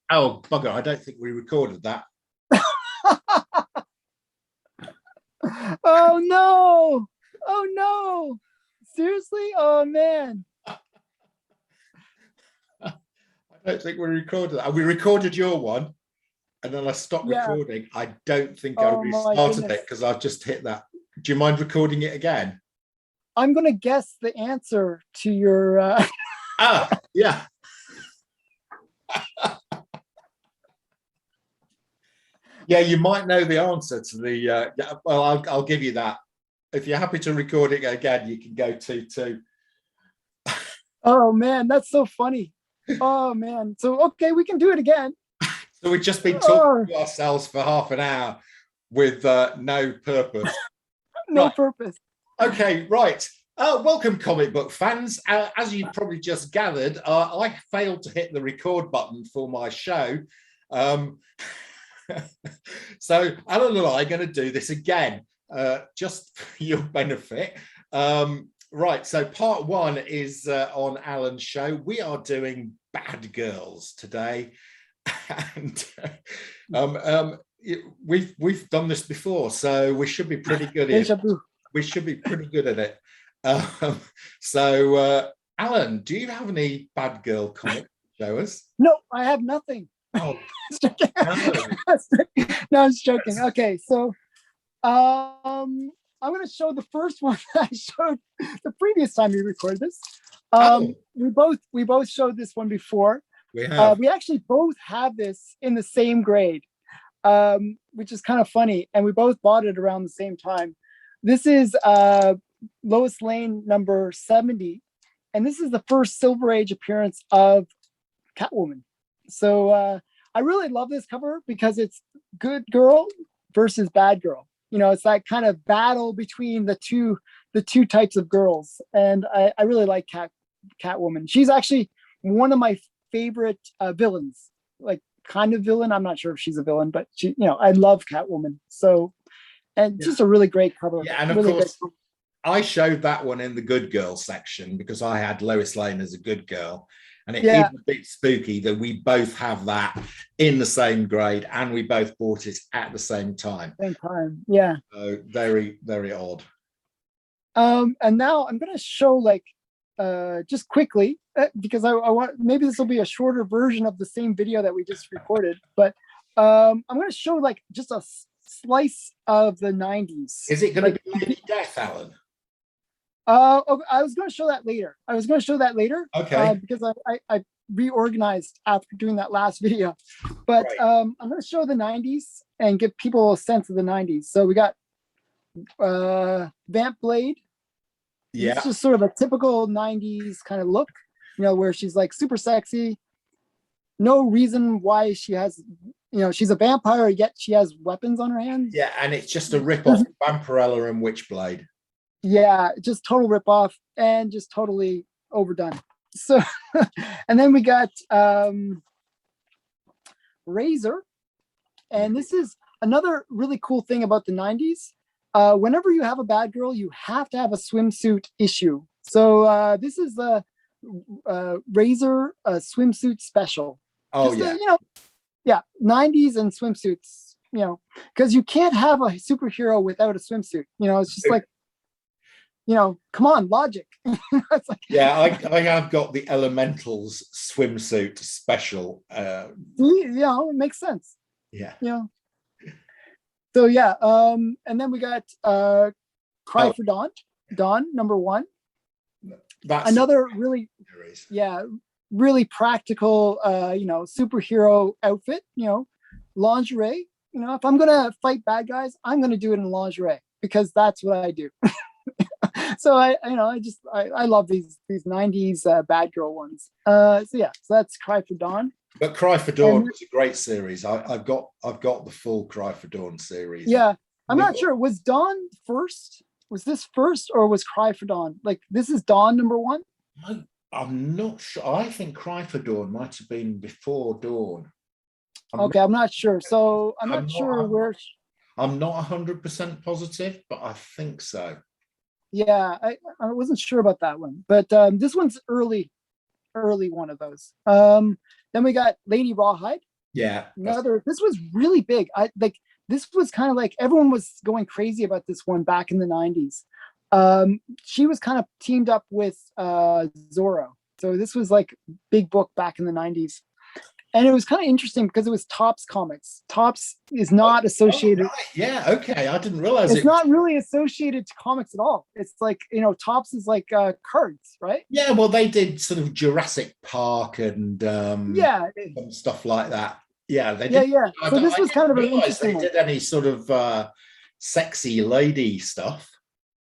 Oh, bugger, I don't think we recorded that. Oh no! Oh no! Seriously? Oh man! I don't think we recorded that. We recorded your one, and then I stopped Yeah. recording. I don't think I Oh my restarted goodness. it because I've just hit that. Do you mind recording it again? I'm gonna guess the answer to your. Yeah. Yeah, you might know the answer to the. Yeah, well, I'll give you that. If you're happy to record it again, you can go 2-2. Oh man, that's so funny. Oh man. So okay, we can do it again. So we've just been talking Oh, to ourselves for half an hour with no purpose. no Right. purpose. Okay, right. Welcome, comic book fans. As you probably just gathered, I failed to hit the record button for my show. So Alan and I are going to do this again, just for your benefit. Right, so part one is on Alan's show. We are doing Bad Girls today. And we've done this before, so we should be pretty good at it. We should be pretty good at it. So Alan, do you have any Bad Girl comics to show us? No, I have nothing. Oh, no, I'm just joking. Okay, so I'm going to show the first one that I showed the previous time we recorded this. We both showed this one before. We have. We actually both have this in the same grade, which is kind of funny, and we both bought it around the same time. This is Lois Lane number 70, and this is the first Silver Age appearance of Catwoman. So I really love this cover because it's good girl versus bad girl. You know, it's that kind of battle between the two types of girls, and I really like Catwoman. She's actually one of my favorite villains, like kind of villain. I'm not sure if she's a villain, but I love Catwoman. So, and just a really great cover. Yeah, and of really course, I showed that one in the good girl section because I had Lois Lane as a good girl. And it's a bit spooky that we both have that in the same grade and we both bought it at the same time. Yeah. So very, very odd. And now I'm going to show just quickly because I want, maybe this will be a shorter version of the same video that we just recorded, but I'm going to show just a slice of the 90s. Is it going to be Lady Death, Alan? Okay, I was going to show that later. Okay. Because I reorganized after doing that last video. But right. I'm going to show the 90s and give people a sense of the 90s. So we got Vamp Blade. Yeah. It's just sort of a typical 90s kind of look, where she's super sexy. No reason why she has, she's a vampire, yet she has weapons on her hands. Yeah, and it's just a rip-off of Vampirella and Witchblade. Yeah, just total rip-off and just totally overdone. So, and then we got Razor. And this is another really cool thing about the 90s. Whenever you have a bad girl, you have to have a swimsuit issue. So this is the Razor swimsuit special. Oh, just yeah. 90s and swimsuits, because you can't have a superhero without a swimsuit. It's just come on, logic. It's yeah, I have got the Elementals swimsuit special. It makes sense. Yeah. So yeah, and then we got Cry for Dawn. Dawn #1. That's another really series. Really practical superhero outfit, lingerie. If I'm gonna fight bad guys, I'm gonna do it in lingerie because that's what I do. So I love these 90s bad girl ones. So that's Cry for Dawn. But Cry for Dawn was a great series. I've got the full Cry for Dawn series. Yeah, I'm not sure. Was Dawn first? Was this first, or was Cry for Dawn? This is Dawn #1? I'm not sure. I think Cry for Dawn might have been before Dawn. I'm not sure. So I'm not sure where. I'm not 100% positive, but I think so. Yeah, I wasn't sure about that one, but this one's early one of those. Then we got Lady Rawhide. Yeah. This was really big. This was kind of like everyone was going crazy about this one back in the 90s. She was kind of teamed up with Zorro. So this was like big book back in the 90s. And it was kind of interesting because it was Topps Comics. Topps is not associated. Oh, right. Yeah, okay. I didn't realize it's not really associated to comics at all. It's like, Topps is like cards, right? Yeah, well, they did sort of Jurassic Park and Yeah. some stuff like that. Yeah, they Yeah, did. yeah. So this I was kind didn't of an realize they interesting one. did any sort of sexy lady stuff.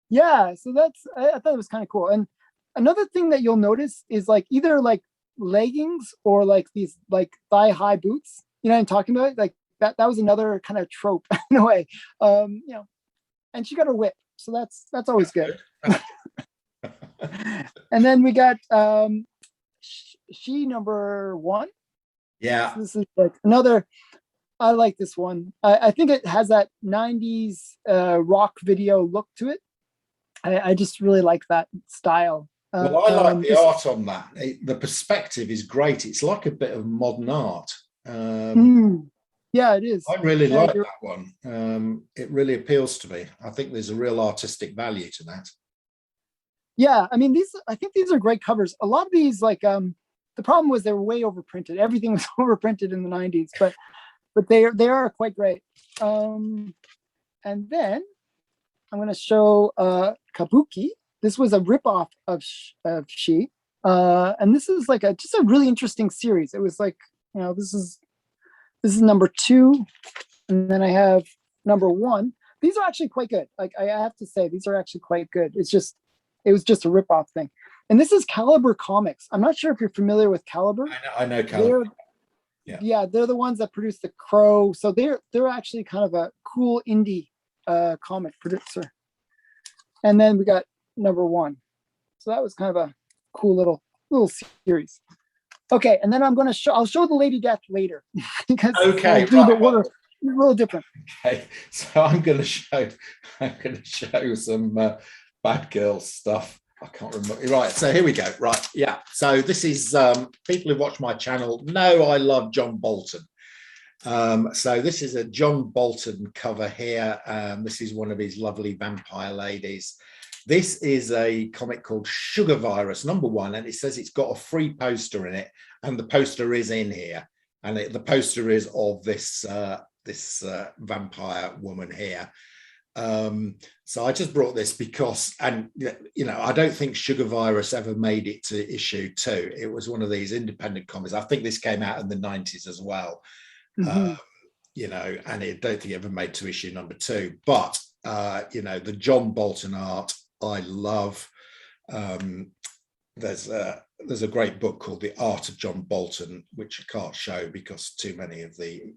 Yeah, so I thought it was kind of cool. And another thing that you'll notice is like either like leggings or like these like thigh high boots. You know what I'm talking about? Like that was another kind of trope in a way. And she got her whip, so that's always good. And then we got she number 1. Yeah. So this is like another. I like this one. I think it has that 90s rock video look to it. I just really like that style. Well, I like the art on that. The perspective is great. It's like a bit of modern art. Yeah, it is. I really like that one. It really appeals to me. I think there's a real artistic value to that. Yeah, I mean, I think these are great covers. A lot of these, like, the problem was they were way overprinted. Everything was overprinted in the 90s, but they are quite great. And then I'm going to show Kabuki. This was a ripoff of She, and this is like just a really interesting series. It was like, this is number 2, and then I have number 1. These are actually quite good. Like, I have to say, these are actually quite good. It was just a ripoff thing. And this is Caliber Comics. I'm not sure if you're familiar with Caliber. I know Caliber. Yeah, they're the ones that produce The Crow. So they're actually kind of a cool indie comic producer. And then we got number 1. So that was kind of a cool little series. Okay, and then I'll show the Lady Death later because okay, the order is a little different. Okay, so I'm going to show some bad girl stuff. I can't remember. Right, so here we go. Right, yeah. So this is people who watch my channel know I love John Bolton. So this is a John Bolton cover here. This is one of his lovely vampire ladies. This is a comic called Sugar Virus #1, and it says it's got a free poster in it, and the poster is in here, and the poster is of this vampire woman here. So I just brought this because, and I don't think Sugar Virus ever made it to issue 2. It was one of these independent comics. I think this came out in the 90s as well. And I don't think it ever made to issue number 2. But the John Bolton art I love. There's a great book called The Art of John Bolton, which I can't show because too many of the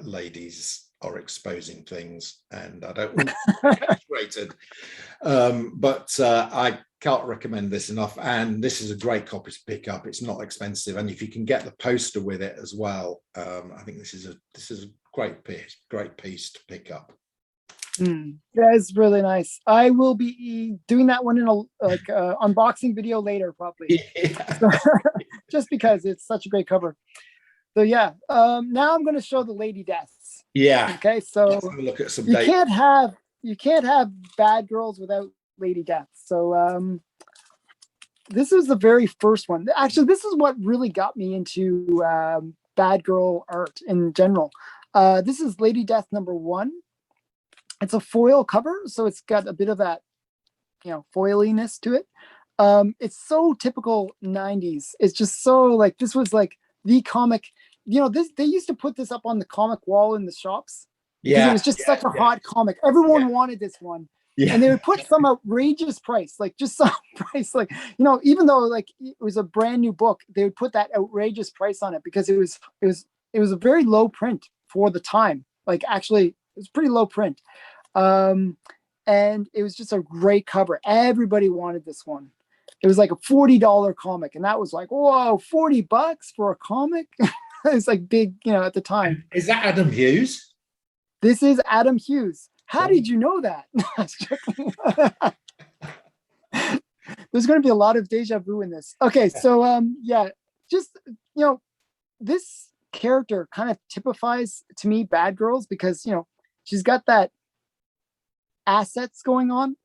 ladies are exposing things, and I don't want to be rated. But I can't recommend this enough. And this is a great copy to pick up. It's not expensive, and if you can get the poster with it as well, I think this is a great piece to pick up. That is really nice. I will be doing that one in a unboxing video later, probably. Yeah. Just because it's such a great cover. So yeah, now I'm going to show the Lady Deaths. Yeah. Okay, so let's have a look at some you can't have bad girls without Lady Deaths. So this is the very first one. Actually, this is what really got me into bad girl art in general. This is Lady Death #1. It's a foil cover, so it's got a bit of that, foiliness to it. It's so typical 90s. It's just so like, this was like the comic, they used to put this up on the comic wall in the shops. Yeah. It was just such a hot comic. Everyone wanted this one. Yeah. And they would put some outrageous price, like just some price, like, even though like it was a brand new book, they would put that outrageous price on it because it was a very low print for the time. Like, actually, it was pretty low print. And it was just a great cover. Everybody wanted this one. It was like a $40 comic, and that was like, whoa, $40 for a comic. It's like big, at the time. Is that Adam Hughes? This is Adam Hughes. How did you know that? There's going to be a lot of deja vu in this. Okay, so just this character kind of typifies to me bad girls because, you know, she's got that assets going on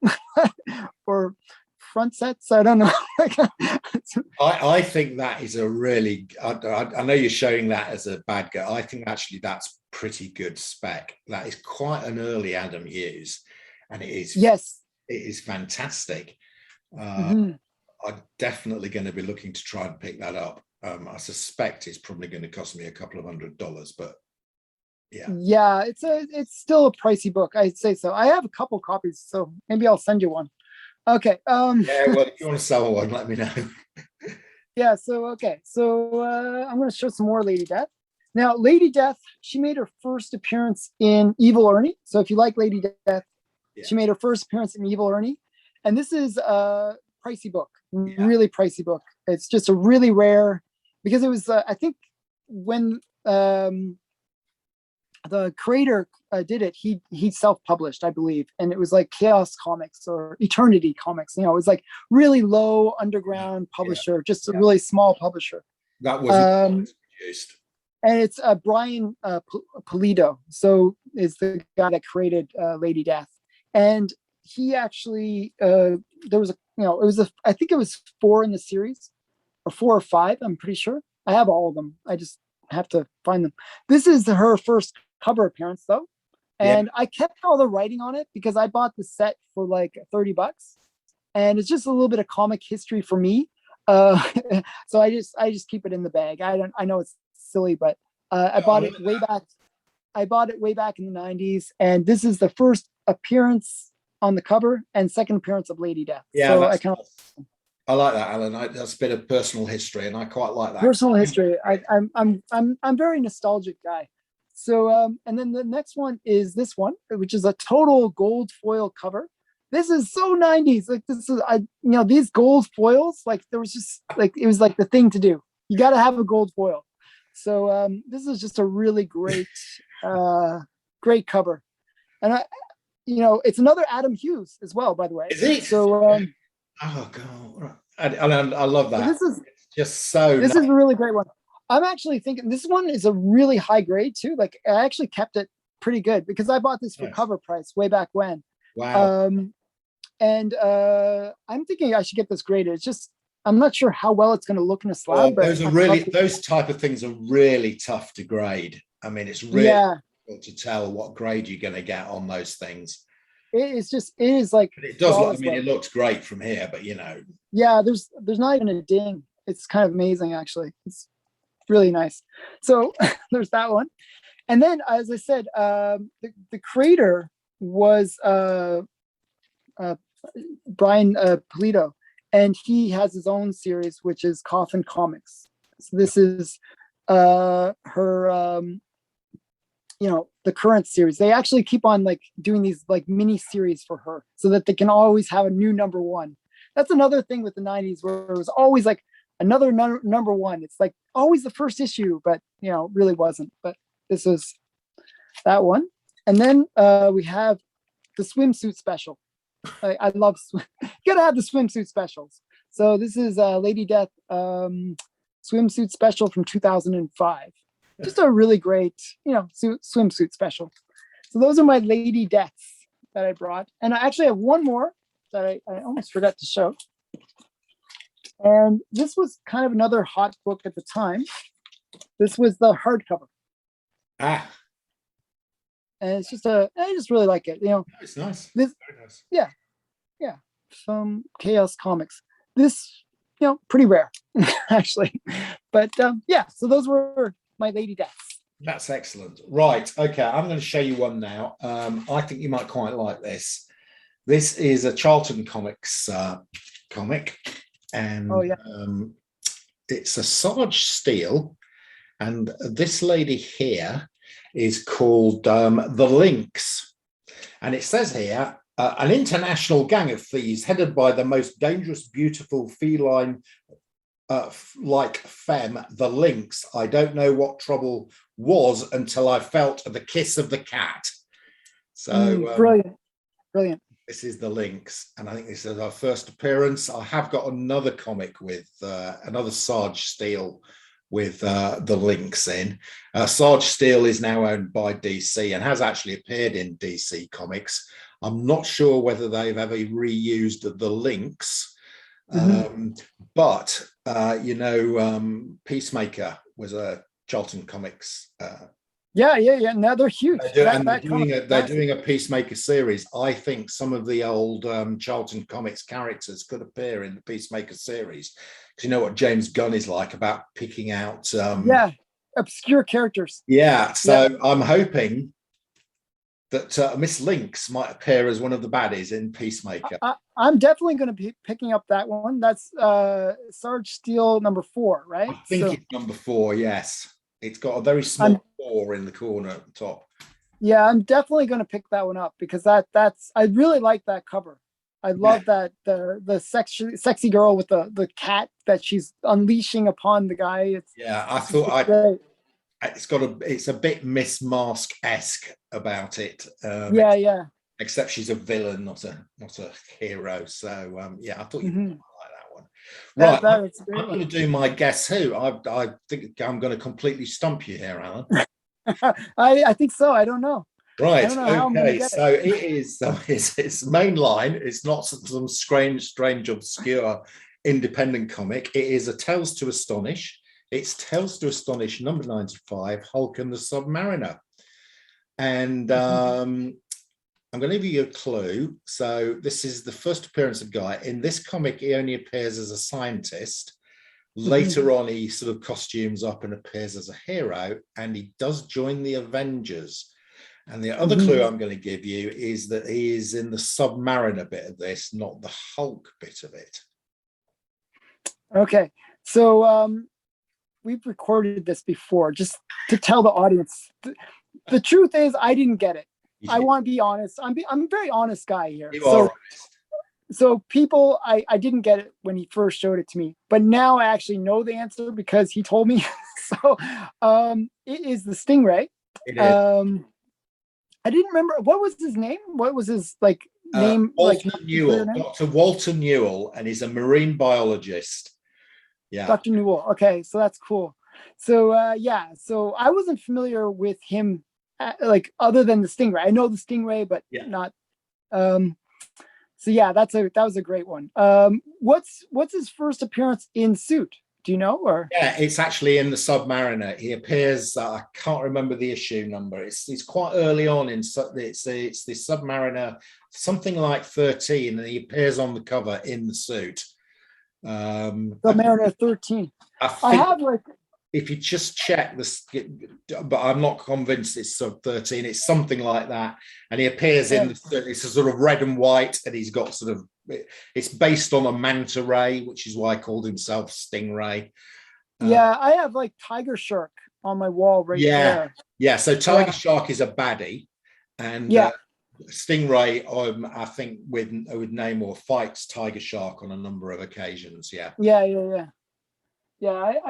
or front sets. I don't know. I think that is a really, I know you're showing that as a bad girl. I think actually that's pretty good spec. That is quite an early Adam Hughes, and it is, yes, it is fantastic. mm-hmm. I'm definitely going to be looking to try and pick that up. I suspect it's probably going to cost me a couple of $100, but yeah, it's still a pricey book. I'd say so. I have a couple copies, so maybe I'll send you one. Okay. Yeah, well, if you want to sell one, let me know. Yeah. So okay. So I'm going to show some more Lady Death. Now, Lady Death, she made her first appearance in Evil Ernie. So if you like Lady Death, she made her first appearance in Evil Ernie, and this is a pricey book, really pricey book. It's just a really rare because it was I think when the creator did it, he self-published, I believe, and it was like Chaos Comics or Eternity Comics. You know, it was like really low underground publisher, just a really small publisher. That was produced. And it's Brian Pulido, so is the guy that created Lady Death, and he actually there was a, you know, it was I think it was 4 in the series, or 4 or 5. I'm pretty sure I have all of them. I just have to find them. This is her first cover appearance though, and I kept all the writing on it because I bought the set for like $30, and it's just a little bit of comic history for me. So I just keep it in the bag. I know it's silly, but I bought it way back. I bought it way back in the 90s, and this is the first appearance on the cover and second appearance of Lady Death. Yeah, so I like that, Alan. That's a bit of personal history, and I quite like that. Personal history. I'm very nostalgic guy. So and then the next one is this one, which is a total gold foil cover. This is so 90s. Like this is, you know, these gold foils, like there was just like, it was like the thing to do. You got to have a gold foil. So this is just a really great, great cover. And you know, it's another Adam Hughes as well, by the way. Is it? So oh god, I love that. This is just so. This is a really great one. I'm actually thinking this one is a really high grade too. Like I actually kept it pretty good because I bought this for cover price way back when. Wow. And I'm thinking I should get this graded. It's just I'm not sure how well it's going to look in a slab. Those are really, those type of things are really tough to grade. I mean, it's really difficult to tell what grade you're going to get on those things. It is like, but it does look, I mean, it looks great from here, but you know. Yeah, there's not even a ding. It's kind of amazing, actually. It's really nice. So there's that one. And then, as I said, the creator was Brian Pulido, and he has his own series, which is Coffin Comics. So this is her, you know, the current series. They actually keep on like doing these like mini series for her so that they can always have a new number one. That's another thing with the 90s where it was always like another number one. It's like always the first issue, but you know, really wasn't. But this is that one. And then we have the swimsuit special. I love, you gotta have the swimsuit specials. So this is Lady Death swimsuit special from 2005. Just a really great, you know, swimsuit special. So those are my Lady Deaths that I brought. And I actually have one more that I almost forgot to show. And this was kind of another hot book at the time. This was the hardcover. Ah. And it's just I just really like it. You know, it's nice. This, very nice. Yeah. From Chaos Comics. This, you know, pretty rare, actually. But yeah, so those were my Lady Deaths. That's excellent. Right. Okay. I'm going to show you one now. I think you might quite like this. This is a Charlton Comics comic. And it's a Sarge Steel. And this lady here is called The Lynx. And it says here, an international gang of thieves headed by the most dangerous, beautiful feline like femme, the Lynx. I don't know what trouble was until I felt the kiss of the cat. So brilliant. This is the Lynx, and I think this is our first appearance. I have got another comic with another Sarge Steel with the links in. Sarge Steel is now owned by DC and has actually appeared in DC Comics. I'm not sure whether they've ever reused the links, but Peacemaker was a Charlton Comics. Yeah. Now they're huge. They're doing a Peacemaker series. I think some of the old Charlton Comics characters could appear in the Peacemaker series. Because you know what James Gunn is like about picking out obscure characters. Yeah, so I'm hoping that Miss Lynx might appear as one of the baddies in Peacemaker. I'm definitely going to be picking up that one. That's Sarge Steel #4, right? I think it's #4, yes. It's got a very small 4 in the corner at the top. Yeah, I'm definitely going to pick that one up because that's I really like that cover. I love that the sexy girl with the cat that she's unleashing upon the guy. I thought it's a bit Miss Mask-esque about it. Except she's a villain, not a hero. So I thought you'd like that one. Right, I'm going to do my guess who. I think I'm going to completely stump you here, Alan. I think so. I don't know. Right. Okay. So it is. It's mainline. It's not some strange, obscure, independent comic. It is a Tales to Astonish. It's Tales to Astonish #95, Hulk and the Submariner. And I'm going to give you a clue. So this is the first appearance of Guy. In this comic, he only appears as a scientist. Later on, he sort of costumes up and appears as a hero, and he does join the Avengers. And the other clue I'm going to give you is that he is in the Submariner bit of this, not the Hulk bit of it. Okay. So we've recorded this before, just to tell the audience. The truth is, I didn't get it. I want to be honest. I'm a very honest guy here. So people, I didn't get it when he first showed it to me, but now I actually know the answer because he told me. So it is the Stingray. It is. I didn't remember, what was his name? What was his name? Walter Newell, Dr. Walter Newell, and he's a marine biologist. Yeah. Dr. Newell. Okay, so that's cool. So so I wasn't familiar with him other than the Stingray. I know the Stingray, but not. So yeah, that was a great one. What's his first appearance in suit? Do you know? Or it's actually in the Submariner. He appears. I can't remember the issue number. It's quite early on in. It's the Submariner, something like 13, and he appears on the cover in the suit. Submariner 13. I have if you just check this, but I'm not convinced it's sub 13. It's something like that, and he appears in. It's a sort of red and white, and he's got sort of. It's based on a manta ray, which is why he called himself Stingray. I have Tiger Shark on my wall there. Yeah. So Tiger Shark is a baddie, and Stingray, I think with Namor fights Tiger Shark on a number of occasions. Yeah, I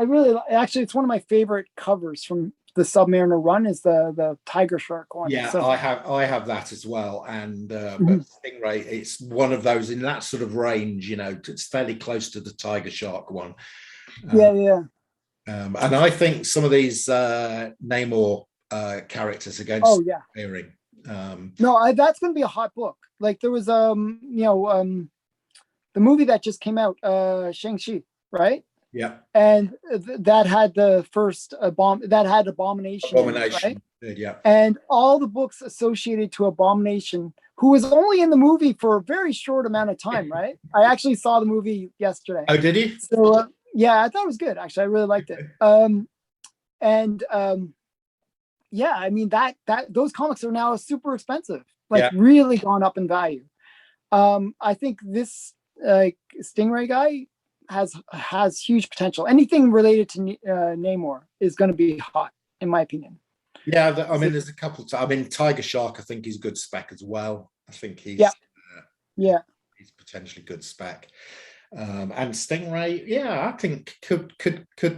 really actually it's one of my favorite covers from the Submariner run is the Tiger Shark one. Yeah, so, I have that as well, and but Stingray, it's one of those in that sort of range. It's fairly close to the Tiger Shark one. And I think some of these Namor characters are going to start appearing. No, that's going to be a hot book. There was the movie that just came out, Shang-Chi, right? Yeah, and that had the first Abomination, right? Yeah, and all the books associated to Abomination, who was only in the movie for a very short amount of time, right? I actually saw the movie yesterday. Oh, did you? So I thought it was good. Actually, I really liked it. I mean that those comics are now super expensive, really gone up in value. I think this Stingray guy has huge potential. Anything related to Namor is going to be hot, in my opinion. Yeah, there's a couple. Tiger Shark, I think he's good spec as well. I think he's he's potentially good spec. And Stingray, I think could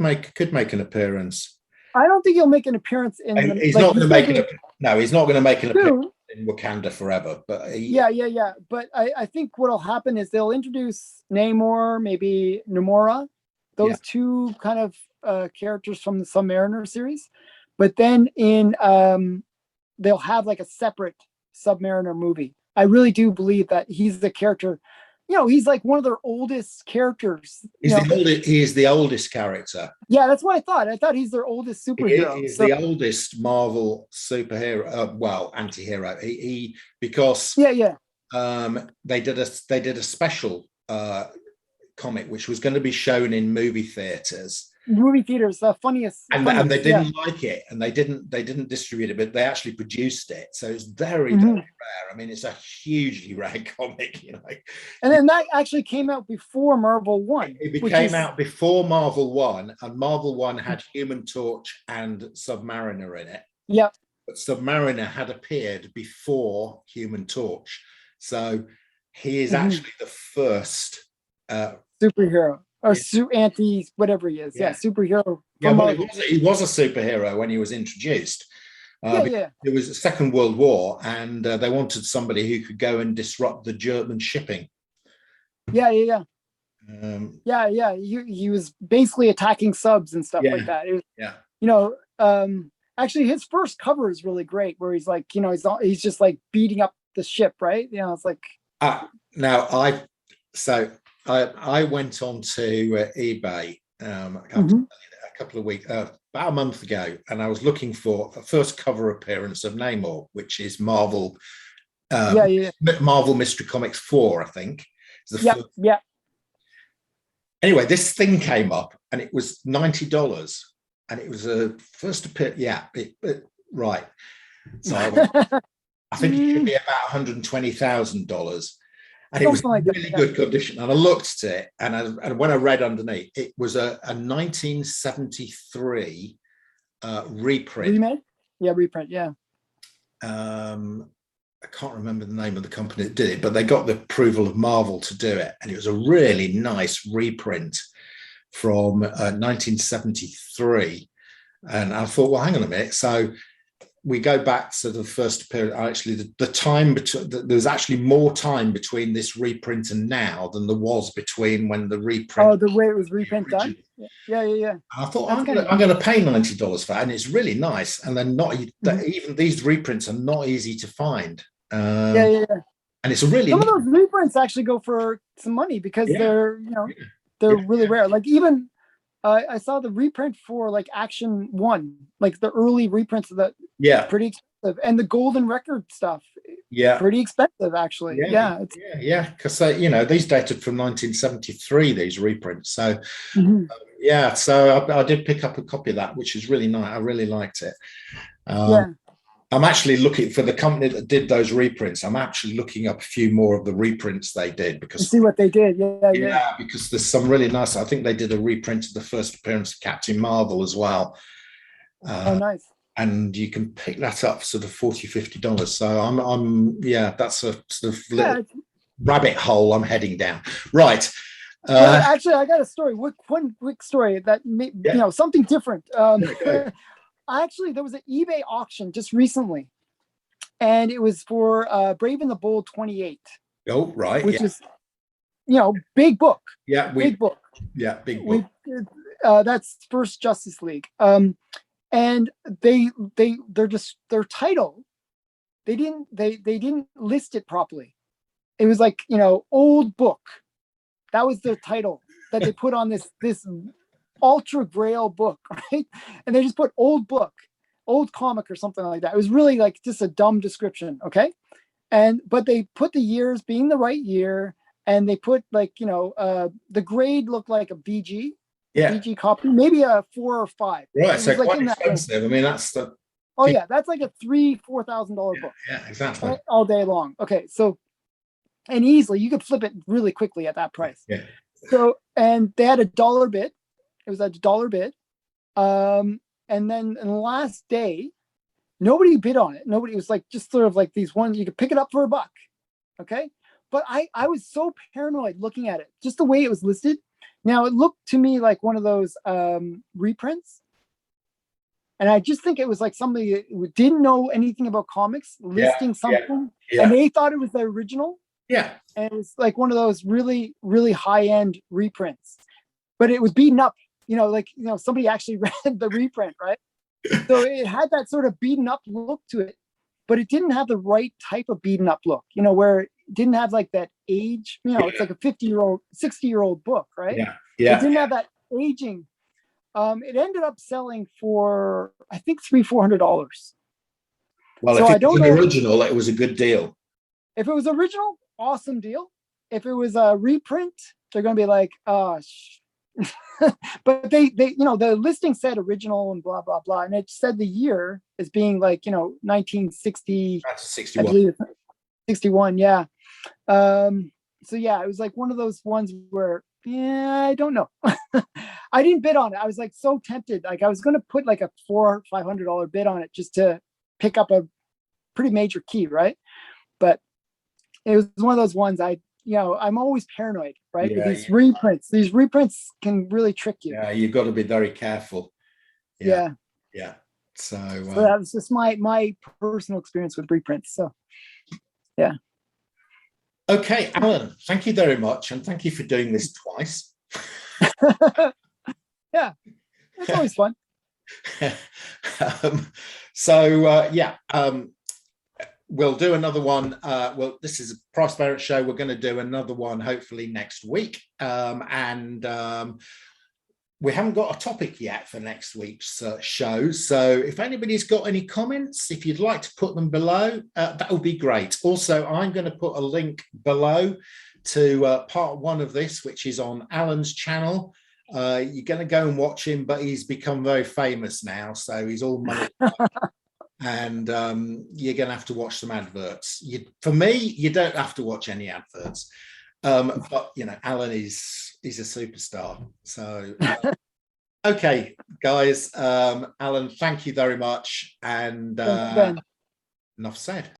make an appearance. I don't think he'll make an appearance in. He's not going to make it. No, he's not going to make an appearance in Wakanda Forever. But But I think what'll happen is they'll introduce Namor, maybe Namora, those two kind of characters from the Submariner series, but then in they'll have like a separate Submariner movie. I really do believe that he's the character. He's like one of their oldest characters. He is the oldest character. Yeah, that's what I thought. I thought he's their oldest superhero. He is the oldest Marvel superhero, anti-hero. Because they did a special comic which was going to be shown in movie theaters. The funniest. And they didn't like it, and they didn't distribute it, but they actually produced it. So it's very, very rare. I mean, it's a hugely rare comic, And then that actually came out before Marvel 1. It came out before Marvel 1, and Marvel 1 had Human Torch and Submariner in it. Yeah. But Submariner had appeared before Human Torch. So he is actually the first superhero. Or anti whatever he is, superhero. Well, he was a superhero when he was introduced. It was the Second World War, and they wanted somebody who could go and disrupt the German shipping. He was basically attacking subs and stuff like that. Actually, his first cover is really great, where he's like, he's just like beating up the ship, right? It's like. I went on to eBay a couple of weeks, about a month ago, and I was looking for a first cover appearance of Namor, which is Marvel Mystery Comics 4, I think. Anyway, this thing came up, and it was $90, and it was a first appearance. Right. So I think it should be about $120,000. And it was in really good condition. And I looked at it, and when I read underneath, it was a 1973 reprint. Remake? Yeah, reprint, yeah. I can't remember the name of the company that did it, but they got the approval of Marvel to do it. And it was a really nice reprint from 1973. And I thought, well, hang on a minute. So we go back to the first appearance. Actually, the time between, there's actually more time between this reprint and now than there was between when the reprint. Oh, the way it was reprint done. Yeah. I thought I'm going to pay $90 for that, and it's really nice. And then even these reprints are not easy to find. And it's a really some of those reprints actually go for some money because they're really rare. Like even. I saw the reprint for like Action 1, like the early reprints of that. Yeah. Pretty expensive. And the Golden Record stuff. Yeah. Pretty expensive, actually. Yeah. Because, these dated from 1973, these reprints. So, so I did pick up a copy of that, which is really nice. I really liked it. I'm actually looking for the company that did those reprints. I'm actually looking up a few more of the reprints they did because see what they did. Because there's some really nice. I think they did a reprint of the first appearance of Captain Marvel as well. Nice. And you can pick that up sort of $40-50. So I'm that's a sort of little rabbit hole I'm heading down. Right. Actually, I got a story. One quick story that something different. Actually, there was an eBay auction just recently, and it was for Brave and the Bold 28. Oh, right. Which is, big book. Yeah. Big book. Yeah, big book. That's first Justice League. And their title, they didn't list it properly. It was like, old book. That was their title that they put on this ultra grail book, right? And they just put old book, old comic or something like that. It was really like just a dumb description, okay? But they put the years being the right year, and they put like, the grade looked like a BG, BG copy, maybe a 4 or 5. Right, so quite expensive. I mean, that's the... Oh yeah, that's like a $3,000-$4,000 book. Yeah, exactly. All day long. Okay, so, and easily, you could flip it really quickly at that price. Yeah. So, and they had a $1 bid. It was a $1 bid. And then in the last day, nobody bid on it. Nobody, it was like just sort of like these ones, you could pick it up for $1. Okay. But I was so paranoid looking at it, just the way it was listed. Now it looked to me like one of those reprints. And I just think it was like somebody who didn't know anything about comics listing something. Yeah. And they thought it was the original. Yeah. And it was like one of those really, really high-end reprints. But it was beaten up somebody actually read the reprint, right? So it had that sort of beaten up look to it, but it didn't have the right type of beaten up look, where it didn't have like that age, it's like a 50-year-old, 60-year-old book, right? Yeah. It didn't have that aging. It ended up selling for, I think, $300-400. Well, So if I it was don't an know original, it was a good deal. if it was original, awesome deal. If it was a reprint, they're going to be like, but they, the listing said original and blah, blah, blah. And it said the year as being like, 1960, That's I 61. believe, 61. Yeah. So yeah, it was like one of those ones where, I don't know. I didn't bid on it. I was like so tempted. Like I was going to put like a $400 or $500 bid on it just to pick up a pretty major key. Right. But it was one of those ones I'm always paranoid, right? With Yeah, these reprints. These reprints can really trick you. yeah, you've got to be very careful. Yeah. Yeah. So that was just my personal experience with reprints. So yeah. okay, Alan, thank you very much, and thank you for doing this twice. Yeah, it's always fun. We'll do another one. This is a Price Parent show. We're going to do another one hopefully next week. We haven't got a topic yet for next week's show. So if anybody's got any comments, if you'd like to put them below, that would be great. Also, I'm going to put a link below to part 1 of this, which is on Alan's channel. You're going to go and watch him, but he's become very famous now. So he's all money. And you're going to have to watch some adverts. For me, you don't have to watch any adverts. But Alan is a superstar. So okay, guys, Alan, thank you very much, and enough said.